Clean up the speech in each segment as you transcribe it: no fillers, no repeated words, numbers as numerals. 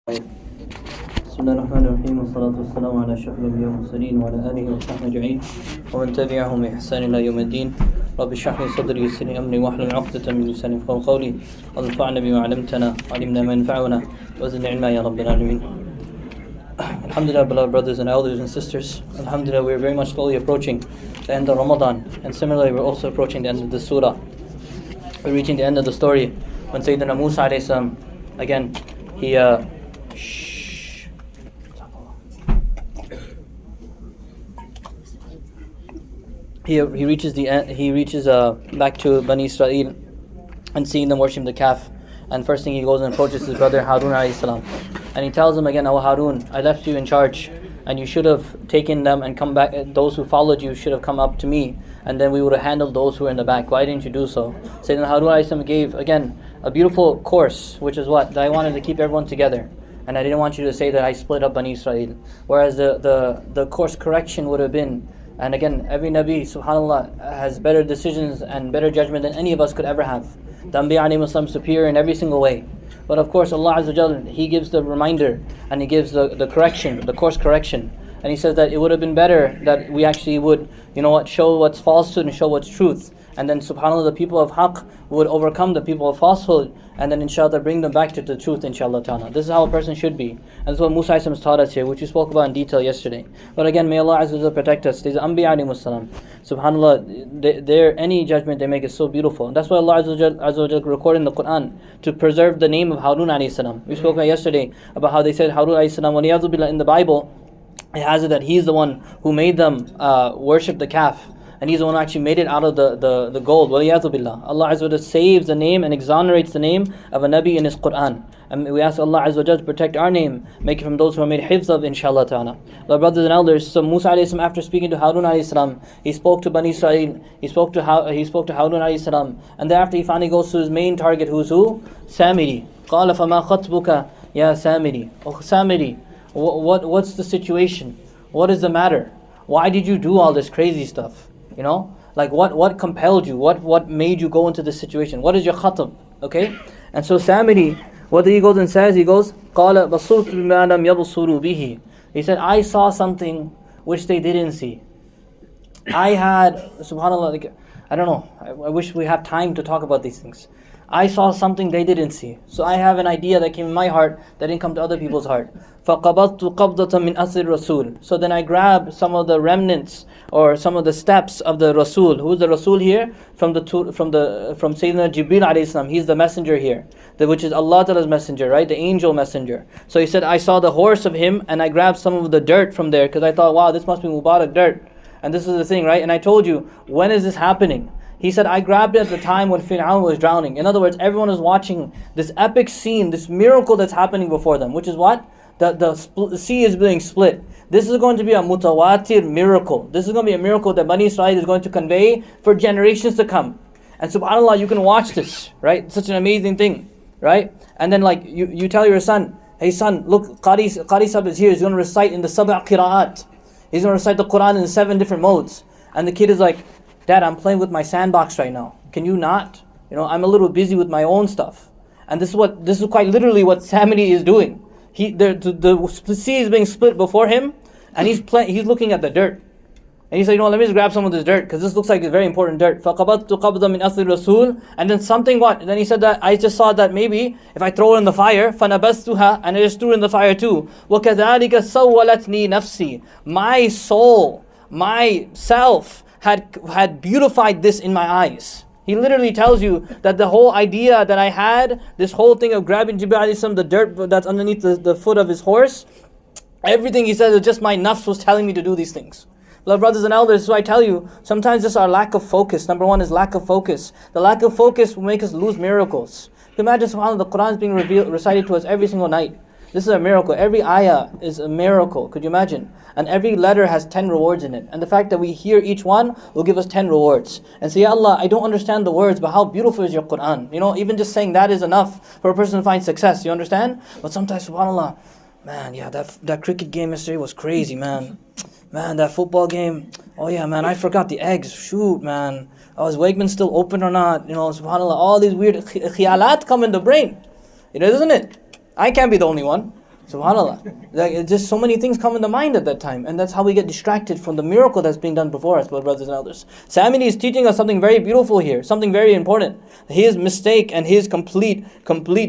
بسم الله الرحمن الرحيم والصلاة والسلام على أشرف الأنبياء والمرسلين وعلى آله وصحبه أجمعين ومن تبعهم بإحسان إلى يوم الدين. رب اشرح لي صدري ويسر لي أمري واحلل عقدة من لساني يفقهوا قولي وانفعنا بما علمتنا علمنا ما ينفعنا وزدنا علما يا رب العالمين. Alhamdulillah, beloved brothers and elders and sisters, Alhamdulillah, we are very much slowly approaching the end of Ramadan, and similarly we're also approaching the end of the surah. We're reaching the end of the story when Sayyidina Musa alayhi salam, again, he reaches the end. He reaches back to Bani Israel and seeing them worship the calf. And first thing he goes and approaches his brother Harun alayhi salam, and he tells him again, "Oh Harun, I left you in charge, and you should have taken them and come back. Those who followed you should have come up to me, and then we would have handled those who were in the back. Why didn't you do so?" Sayyidina Harun alayhi salam gave again a beautiful course, which is what? That I wanted to keep everyone together, and I didn't want you to say that I split up Bani Israel. Whereas the course correction would have been, and again, every Nabi, subhanAllah, has better decisions and better judgment than any of us could ever have. The Anbiya alayhi salam superior in every single way. But of course, Allah Azza wa Jal, He gives the reminder and He gives the correction, the course correction. And He says that it would have been better that we actually would, show what's falsehood and show what's truth. And then subhanAllah, the people of haqq would overcome the people of falsehood, and then inshallah bring them back to the truth, inshallah ta'ala. This is how a person should be. And this is what Musa has taught us here, which we spoke about in detail yesterday. But again, may Allah Azza wa Jalla protect us. These Anbiya alayhi salam, subhanAllah, any judgment they make is so beautiful. And that's why Allah Azza wa Jalla recorded in the Quran to preserve the name of Harun alayhi salam. We spoke about yesterday about how they said Harun alayhi salam, waliyadhu billah, in the Bible, it has it that he's the one who made them worship the calf. And he's the one who actually made it out of the gold. Waliyadhu billah. Allah Azza wa Jalla saves the name and exonerates the name of a Nabi in His Quran. And we ask Allah Azza wa Jalla to protect our name, make it from those who are made hifz of, inshallah ta'ala. Our brothers and elders, so Musa alayhi salam, after speaking to Harun alayhi salam, he spoke to Bani Israel, he spoke to Harun alayhi salam, and thereafter he finally goes to his main target, who's who? Samiri. قَالَ فَمَا خَطْبُكَ يَا Samiri. Oh Samiri, what's the situation? What is the matter? Why did you do all this crazy stuff? Like what compelled you? What made you go into this situation? What is your khatab? Okay? And so Samiri, what he goes and says, he goes, قَالَ بَصُرْتُ بِمَا لَمْ يَبْصُرُوا بِهِ. He said, I saw something which they didn't see. I had, subhanAllah, I don't know, I wish we have time to talk about these things. I saw something they didn't see. So I have an idea that came in my heart that didn't come to other people's heart. فَقَبَضْتُ قَبْضَةً مِنْ أَثِرِ الرَّسُولِ. So then I grabbed some of the remnants or some of the steps of the Rasul. Who is the Rasul here? From Sayyidina Jibreel alayhi salam. He's the messenger here, which is Allah Ta'ala's messenger, right? The angel messenger. So he said, I saw the horse of him and I grabbed some of the dirt from there because I thought, wow, this must be Mubarak dirt. And this is the thing, right? And I told you, when is this happening? He said, I grabbed it at the time when Fir'aun was drowning. In other words, everyone is watching this epic scene, this miracle that's happening before them, which is what? The sea is being split. This is going to be a mutawatir miracle. This is going to be a miracle that Bani Israel is going to convey for generations to come. And subhanAllah, you can watch this, right? It's such an amazing thing, right? And then like you tell your son, hey son, look, Qari Sahib is here. He's going to recite in the Sab'a Qira'at. He's going to recite the Quran in 7 different modes. And the kid is like, Dad, I'm playing with my sandbox right now. Can you not? I'm a little busy with my own stuff. And this is quite literally what Samiri is doing. The sea is being split before him, and he's looking at the dirt. And he said, let me just grab some of this dirt, because this looks like it's very important dirt. فَقَبَضْتُ قَبْضًا مِنْ أَثْرِ الرَّسُولِ. And then something what? And then he said that, I just saw that maybe, if I throw it in the fire, فَنَبَسْتُهَا. And I just threw it in the fire too. وَكَذَلِكَ سَوَّلَتْنِي نَفْسِي. My soul, myself, had beautified this in my eyes. He literally tells you that the whole idea that I had, this whole thing of grabbing Jibreel alayhi salam, the dirt that's underneath the foot of his horse, everything he said was just my nafs was telling me to do these things. Beloved brothers and elders, so I tell you, sometimes just our lack of focus. Number one is lack of focus. The lack of focus will make us lose miracles. Imagine, subhanAllah, the Quran is being recited to us every single night. This is a miracle. Every ayah is a miracle. Could you imagine? And every letter has 10 rewards in it. And the fact that we hear each one will give us 10 rewards. And say, Ya Allah, I don't understand the words, but how beautiful is your Quran. Even just saying that is enough for a person to find success. You understand? But sometimes, subhanAllah, man, yeah, that cricket game yesterday was crazy, man. Man, that football game, oh yeah, man, I forgot the eggs. Shoot, man. Oh, is Wegman still open or not? Subhanallah, all these weird khiyalat come in the brain. Isn't it? I can't be the only one. SubhanAllah. Like, just so many things come in the mind at that time, and that's how we get distracted from the miracle that's being done before us, brothers and elders. Samiri is teaching us something very beautiful here, something very important. His mistake and his complete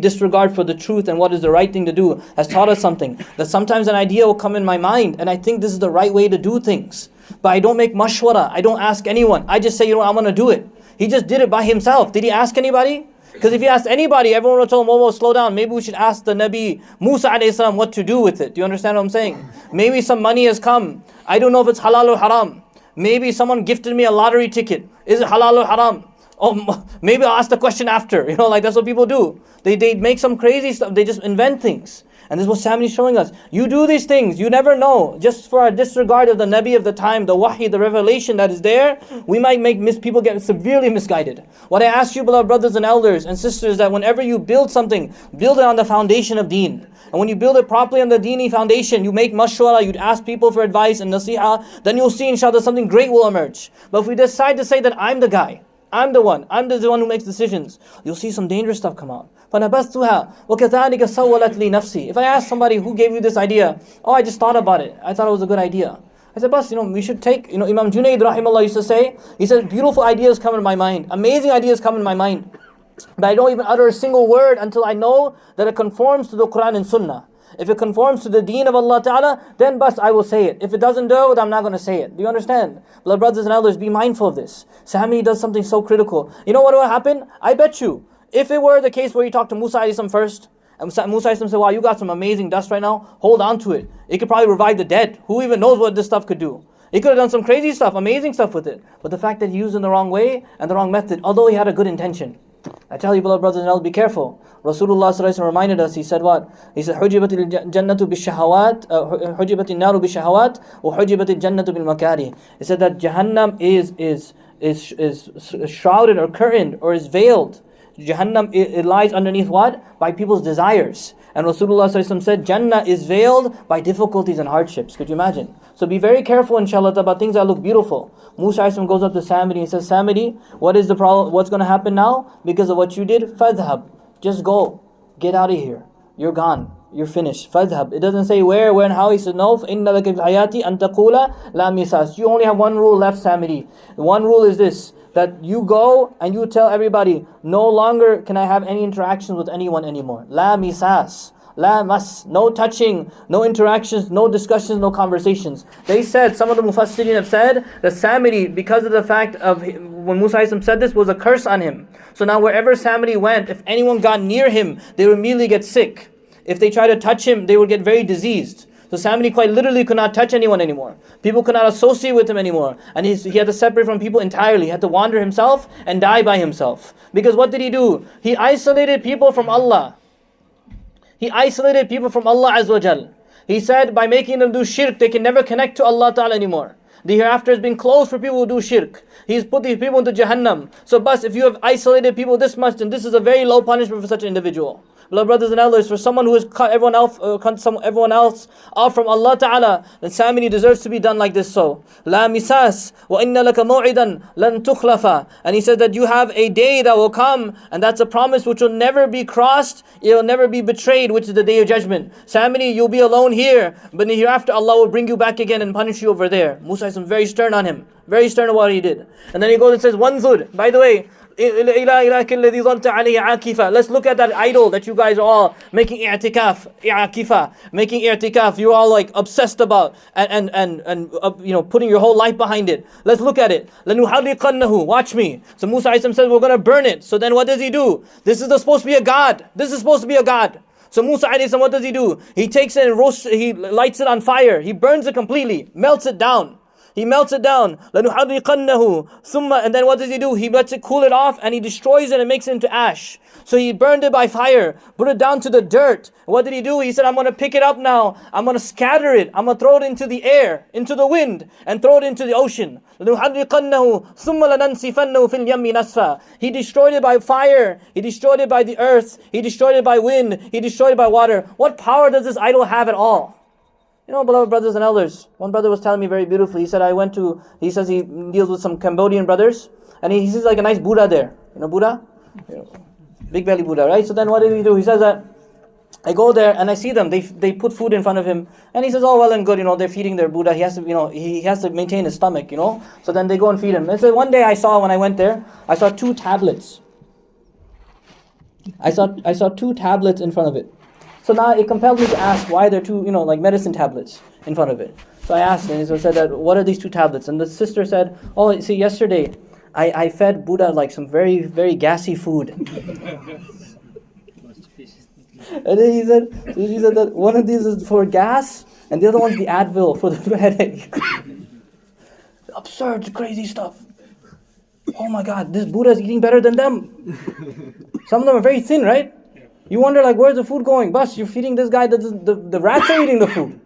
disregard for the truth and what is the right thing to do has taught us something. That sometimes an idea will come in my mind, and I think this is the right way to do things. But I don't make mashwara, I don't ask anyone. I just say, you know what, I'm going to do it. He just did it by himself. Did he ask anybody? Because if he asked anybody, everyone would tell him, whoa, slow down. Maybe we should ask the Nabi Musa alayhi salam what to do with it. Do you understand what I'm saying? Maybe some money has come. I don't know if it's halal or haram. Maybe someone gifted me a lottery ticket. Is it halal or haram? Oh, maybe I'll ask the question after. Like that's what people do. They make some crazy stuff. They just invent things. And this is what Samiri is showing us. You do these things, you never know. Just for a disregard of the Nabi of the time, the wahi, the revelation that is there, we might make people get severely misguided. What I ask you, beloved brothers and elders and sisters, that whenever you build something, build it on the foundation of deen. And when you build it properly on the deeni foundation, you make mashwara, you'd ask people for advice and nasiha, then you'll see inshallah something great will emerge. But if we decide to say that I'm the guy, I'm the one who makes decisions, you'll see some dangerous stuff come out. فَنَبَثْتُهَا وَكَذَلِكَ سَوَّلَتْ لِي نَفْسِي. If I ask somebody who gave you this idea, I just thought about it, I thought it was a good idea. I said, we should take, Imam Junaid rahimahullah used to say, he said, beautiful ideas come in my mind, amazing ideas come in my mind, but I don't even utter a single word until I know that it conforms to the Quran and Sunnah. If it conforms to the deen of Allah Ta'ala, then I will say it. If it doesn't do it, I'm not going to say it. Do you understand? Beloved brothers and elders, be mindful of this. Samiri does something so critical. You know what will happen? I bet you, if it were the case where you talk to Musa a.s. first, and Musa a.s. said, wow, you got some amazing dust right now, hold on to it. It could probably revive the dead. Who even knows what this stuff could do? He could have done some crazy stuff, amazing stuff with it. But the fact that he used it in the wrong way and the wrong method, although he had a good intention. I tell you, beloved brothers and elders, be careful. Rasulullah ﷺ reminded us, he said what? He said, حُجِبَتِ الْجَنَّةُ بِالشَّهَوَاتِ حُجِبَتِ النَّارُ بِالشَّهَوَاتِ وَحُجِبَتِ الْجَنَّةُ بِالْمَكَارِهِ. He said that Jahannam is shrouded or curtained or is veiled. Jahannam, it lies underneath what? By people's desires. And Rasulullah ﷺ said, Jannah is veiled by difficulties and hardships. Could you imagine? So be very careful, inshallah, about things that look beautiful. Musa ﷺ goes up to Samiri and says, Samiri, what is the problem? What's going to happen now? Because of what you did? فَذْهَبْ. Just go. Get out of here. You're gone. You're finished. فَذْهَبْ. It doesn't say where and how. He said, no. فَإِنَّ لَكَ فِي الْحَيَاةِ أَن تَقُولَ لَا مِسَاسٍ. You only have one rule left, Samiri. The one rule is this, that you go and you tell everybody, no longer can I have any interactions with anyone anymore. La misas. La mas. No touching, no interactions, no discussions, no conversations. They said, some of the Mufassirin have said, that Samiri, because of the fact of when Musa said this, was a curse on him. So now wherever Samiri went, if anyone got near him, they would immediately get sick. If they tried to touch him, they would get very diseased. So Samiri quite literally could not touch anyone anymore. People could not associate with him anymore. And he had to separate from people entirely. He had to wander himself and die by himself. Because what did he do? He isolated people from Allah. He isolated people from Allah Azza wa Jal. He said by making them do shirk, they can never connect to Allah Ta'ala anymore. The hereafter has been closed for people who do shirk. He's put these people into Jahannam. So if you have isolated people this much, then this is a very low punishment for such an individual. Beloved brothers and elders, for someone who has cut everyone else off from Allah Ta'ala, then Samiri deserves to be done like this. So, La misas, wa inna laka maw'idan lan tukhlafa. And he said that you have a day that will come, and that's a promise which will never be crossed, it will never be betrayed, which is the day of judgment. Samiri, you'll be alone here, but hereafter Allah will bring you back again and punish you over there. Musa is very stern on him, very stern on what he did. And then he goes and says, Wanzur, by the way, let's look at that idol that you guys are all making i'tikaf. You're all like obsessed about and putting your whole life behind it. Let's look at it. Watch me. So Musa says we're going to burn it. So then what does he do? This is supposed to be a god. So Musa what does he do? He takes it and roasts. He lights it on fire. He burns it completely, melts it down. He melts it down. ثُمَّ. And then what does he do? He lets it cool it off and he destroys it and makes it into ash. So he burned it by fire, put it down to the dirt. What did he do? He said, I'm going to pick it up now. I'm going to scatter it. I'm going to throw it into the air, into the wind, and throw it into the ocean. He destroyed it by fire. He destroyed it by the earth. He destroyed it by wind. He destroyed it by water. What power does this idol have at all? Beloved brothers and elders, one brother was telling me very beautifully. He said, he says he deals with some Cambodian brothers, and he sees like a nice Buddha there. Buddha? Big belly Buddha, right? So then what did he do? He says that I go there and I see them. They put food in front of him, and he says, "Oh, well and good. They're feeding their Buddha. He has to, he has to maintain his stomach. So then they go and feed him." And so one day when I went there, I saw two tablets. I saw two tablets in front of it. So now it compelled me to ask why there are two, like medicine tablets in front of it. So I asked, and he said that, "What are these two tablets?" And the sister said, "Oh, see, yesterday I fed Buddha like some very, very gassy food." And then she said that one of these is for gas, and the other one's the Advil for the headache. Absurd, crazy stuff. Oh my God, this Buddha is eating better than them. Some of them are very thin, right? You wonder, like, where's the food going? Bus, you're feeding this guy, the rats are eating the food.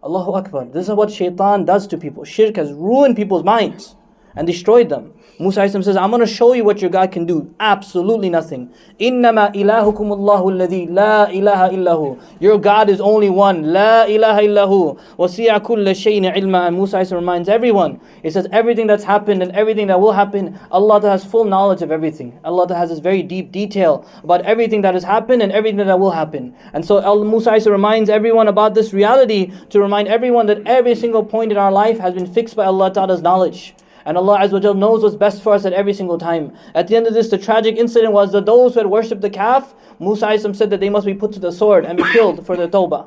Allahu Akbar. This is what shaitan does to people. Shirk has ruined people's minds and destroyed them. Musa a.s. says, "I'm going to show you what your God can do." Absolutely nothing. إِنَّمَا إِلَهُكُمُ اللَّهُ الَّذِي لَا إِلَهَ إِلَّا هُ. Your God is only one. لَا إِلَهَ إِلَّا هُ. وَسِعَ كُلَّ شَيْءٍ عِلْمًا. And Musa a.s. reminds everyone. It says everything that's happened and everything that will happen, Allah has full knowledge of everything. Allah has this very deep detail about everything that has happened and everything that will happen. And so Musa a.s. reminds everyone about this reality, to remind everyone that every single point in our life has been fixed by Allah Ta'ala's knowledge. And Allah Azza wa Jal knows what's best for us at every single time. At the end of this, the tragic incident was that those who had worshipped the calf, Musa a.s. said that they must be put to the sword and be killed for their tawbah.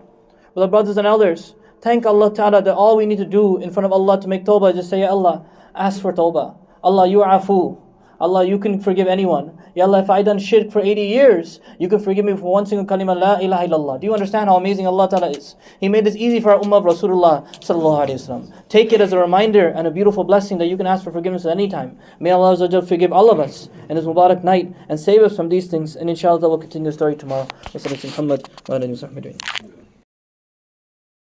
Well, brothers and elders, thank Allah Ta'ala that all we need to do in front of Allah to make tawbah is just say, "Ya Allah, ask for tawbah. Allah, you are afu. Allah, you can forgive anyone. Ya Allah, if I done shirk for 80 years, you can forgive me for one single kalima, la ilaha illallah." Do you understand how amazing Allah Ta'ala is? He made this easy for our ummah of Rasulullah sallallahu alaihi wasallam. Take it as a reminder and a beautiful blessing that you can ask for forgiveness at any time. May Allah Azza wa Jal forgive all of us in this Mubarak night and save us from these things. And inshallah we'll continue the story tomorrow. Wa sallallahu alaihi wa sallam.